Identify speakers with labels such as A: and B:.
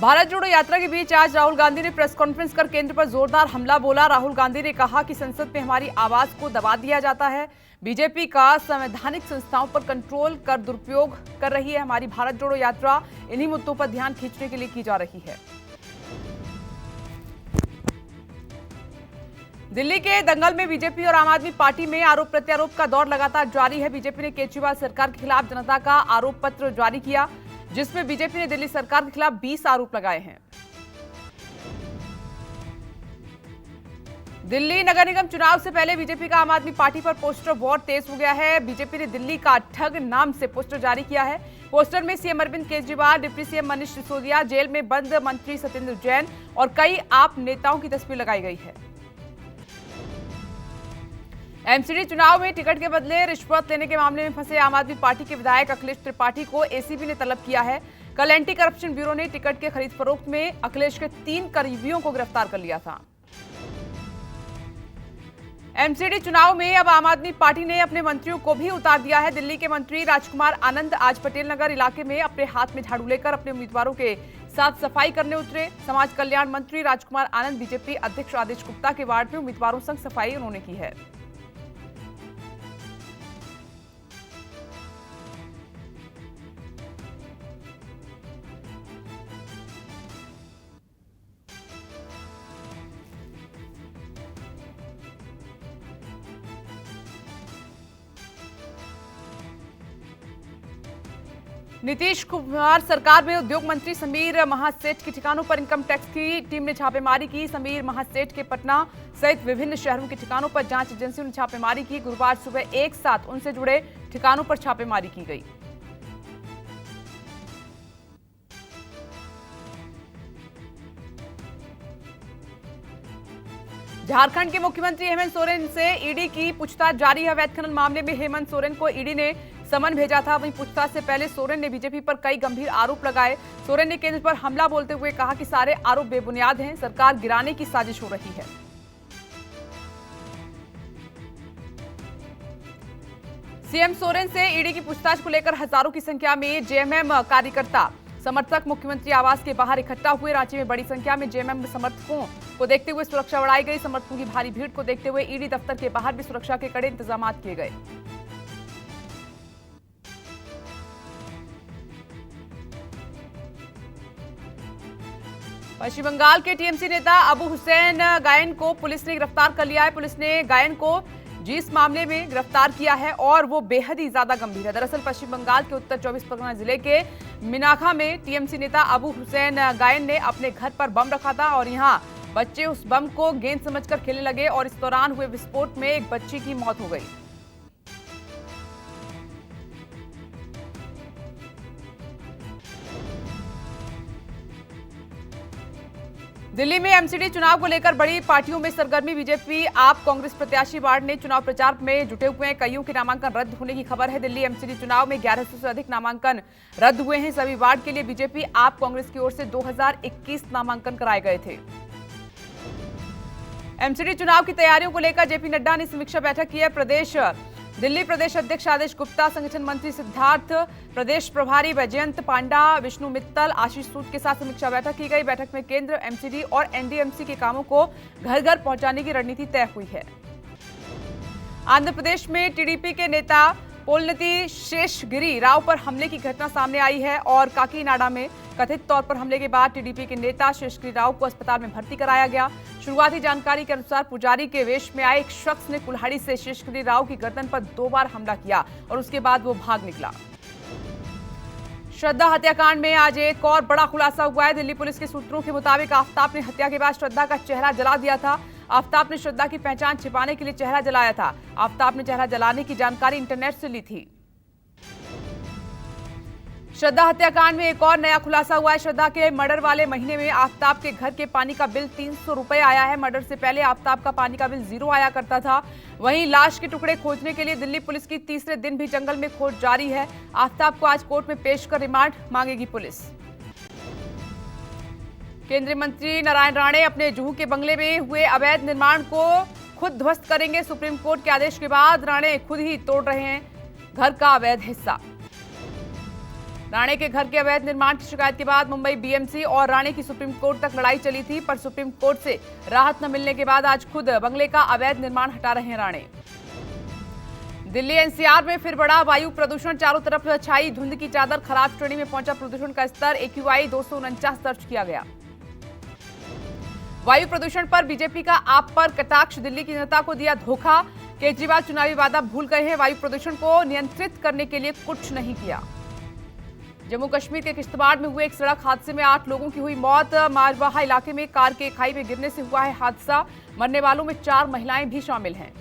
A: भारत जोड़ो यात्रा के बीच आज राहुल गांधी ने प्रेस कॉन्फ्रेंस कर केंद्र पर जोरदार हमला बोला। राहुल गांधी ने कहा कि संसद में हमारी आवाज को दबा दिया जाता है। बीजेपी का संवैधानिक संस्थाओं पर कंट्रोल कर दुरुपयोग कर रही है। हमारी भारत जोड़ो यात्रा इन्हीं मुद्दों पर ध्यान खींचने के लिए की जा रही है। दिल्ली के दंगल में बीजेपी और आम आदमी पार्टी में आरोप प्रत्यारोप का दौर लगातार जारी है। बीजेपी ने केजरीवाल सरकार के खिलाफ जनता का आरोप पत्र जारी किया, जिसमें बीजेपी ने दिल्ली सरकार के खिलाफ 20 आरोप लगाए हैं। दिल्ली नगर निगम चुनाव से पहले बीजेपी का आम आदमी पार्टी पर पोस्टर वॉर तेज हो गया है। बीजेपी ने दिल्ली का ठग नाम से पोस्टर जारी किया है। पोस्टर में CM Arvind Kejriwal, deputy CM Manish Sisodia, jail में बंद मंत्री सत्येंद्र जैन और कई आप नेताओं की तस्वीर लगाई गई है। एमसीडी चुनाव में टिकट के बदले रिश्वत लेने के मामले में फंसे आम आदमी पार्टी के विधायक अखिलेश त्रिपाठी को एसीबी ने तलब किया है। कल एंटी करप्शन ब्यूरो ने टिकट के खरीद फरोख्त में अखिलेश के 3 करीबियों को गिरफ्तार कर लिया था। एमसीडी चुनाव में अब आम आदमी पार्टी ने अपने मंत्रियों को भी उतार दिया है। दिल्ली के मंत्री राजकुमार आनंद आज पटेल नगर इलाके में अपने हाथ में झाड़ू लेकर अपने उम्मीदवारों के साथ सफाई करने उतरे। समाज कल्याण मंत्री राजकुमार आनंद बीजेपी अध्यक्ष आदेश गुप्ता के वार्ड में उम्मीदवारों संग सफाई उन्होंने की है। नीतीश कुमार सरकार में उद्योग मंत्री समीर महासेठ के ठिकानों पर इनकम टैक्स की टीम ने छापेमारी की। समीर महासेठ के पटना सहित विभिन्न शहरों के ठिकानों पर जांच एजेंसियों ने छापेमारी की। गुरुवार सुबह एक साथ उनसे जुड़े ठिकानों पर छापेमारी की गई। झारखंड के मुख्यमंत्री हेमंत सोरेन से ईडी की पूछताछ जारी है। अवैध खनन मामले में हेमंत सोरेन को ईडी ने समन भेजा था। वहीं पूछताछ से पहले सोरेन ने बीजेपी पर कई गंभीर आरोप लगाए। सोरेन ने केंद्र पर हमला बोलते हुए कहा कि सारे आरोप बेबुनियाद हैं, सरकार गिराने की साजिश हो रही है। सीएम सोरेन से ईडी की पूछताछ को लेकर हजारों की संख्या में जेएमएम कार्यकर्ता समर्थक मुख्यमंत्री आवास के बाहर इकट्ठा हुए। रांची में बड़ी संख्या में जेएमएम समर्थकों को देखते हुए सुरक्षा बढ़ाई गई। समर्थकों की भारी भीड़ को देखते हुए ईडी दफ्तर के बाहर भी सुरक्षा के कड़े इंतजाम किए गए। पश्चिम बंगाल के टीएमसी नेता अबू हुसैन गायन को पुलिस ने गिरफ्तार कर लिया है। पुलिस ने गायन को जिस मामले में गिरफ्तार किया है और वो बेहद ही ज्यादा गंभीर है। दरअसल पश्चिम बंगाल के उत्तर 24 परगना जिले के मिनाखा में टीएमसी नेता अबू हुसैन गायन ने अपने घर पर बम रखा था और यहां बच्चे उस बम को गेंद समझकर खेलने लगे और इस दौरान हुए विस्फोट में एक बच्ची की मौत हो गई। दिल्ली में एमसीडी चुनाव को लेकर बड़ी पार्टियों में सरगर्मी। बीजेपी आप कांग्रेस प्रत्याशी वार्ड ने चुनाव प्रचार में जुटे हुए हैं। कईयों के नामांकन रद्द होने की खबर है। दिल्ली एमसीडी चुनाव में 1100 से अधिक नामांकन रद्द हुए हैं। सभी वार्ड के लिए बीजेपी आप कांग्रेस की ओर से 2021 नामांकन कराए गए थे। एमसीडी चुनाव की तैयारियों को लेकर जेपी नड्डा ने समीक्षा बैठक की है। दिल्ली प्रदेश अध्यक्ष आदेश गुप्ता, संगठन मंत्री सिद्धार्थ, प्रदेश प्रभारी वैजयंत पांडा, विष्णु मित्तल, आशीष सूद के साथ समीक्षा बैठक की गई। बैठक में केंद्र, एमसीडी और एनडीएमसी के कामों को घर घर पहुंचाने की रणनीति तय हुई है। आंध्र प्रदेश में टीडीपी के नेता पोलनती शेषगिरी राव पर हमले की घटना सामने आई है और काकीनाडा में कथित तौर पर हमले के बाद टीडीपी के नेता शेषगिरी राव को अस्पताल में भर्ती कराया गया। शुरुआती जानकारी के अनुसार पुजारी के वेश में आए एक शख्स ने कुल्हाड़ी से शेषगिरी राव की गर्दन पर 2 बार हमला किया और उसके बाद वो भाग निकला। श्रद्धा हत्याकांड में आज एक और बड़ा खुलासा हुआ है। दिल्ली पुलिस के सूत्रों के मुताबिक आफ्ताब ने हत्या के बाद श्रद्धा का चेहरा जला दिया था। आफ्ताब ने श्रद्धा की पहचान छिपाने के लिए चेहरा जलाया था। आफ्ताब ने चेहरा जलाने की जानकारी इंटरनेट से ली थी। श्रद्धा हत्याकांड में एक और नया खुलासा हुआ है। श्रद्धा के मर्डर वाले महीने में आफ्ताब के घर के पानी का बिल 300 रुपए आया है। मर्डर से पहले आफ्ताब का पानी का बिल 0 आया करता था। वहीं लाश के टुकड़े खोजने के लिए दिल्ली पुलिस की तीसरे दिन भी जंगल में खोज जारी है। आफ्ताब को आज कोर्ट में पेश कर रिमांड मांगेगी पुलिस। केंद्रीय मंत्री नारायण राणे अपने जुहू के बंगले में हुए अवैध निर्माण को खुद ध्वस्त करेंगे। सुप्रीम कोर्ट के आदेश के बाद राणे खुद ही तोड़ रहे हैं घर का अवैध हिस्सा। राणे के घर के अवैध निर्माण की शिकायत के बाद मुंबई बीएमसी और राणे की सुप्रीम कोर्ट तक लड़ाई चली थी, पर सुप्रीम कोर्ट से राहत न मिलने के बाद आज खुद बंगले का अवैध निर्माण हटा रहे हैं राणे। दिल्ली एनसीआर में फिर बड़ा वायु प्रदूषण, चारों तरफ छाई धुंध की चादर, खराब श्रेणी में पहुंचा प्रदूषण का स्तर, AQI 249 दर्ज किया गया। वायु प्रदूषण पर बीजेपी का आप पर कटाक्ष, दिल्ली की जनता को दिया धोखा, केजरीवाल चुनावी वादा भूल गए हैं, वायु प्रदूषण को नियंत्रित करने के लिए कुछ नहीं किया। जम्मू कश्मीर के किश्तवाड़ में हुए एक सड़क हादसे में 8 लोगों की हुई मौत, मारवाहा इलाके में कार के खाई में गिरने से हुआ है हादसा, मरने वालों में 4 महिलाएं भी शामिल हैं।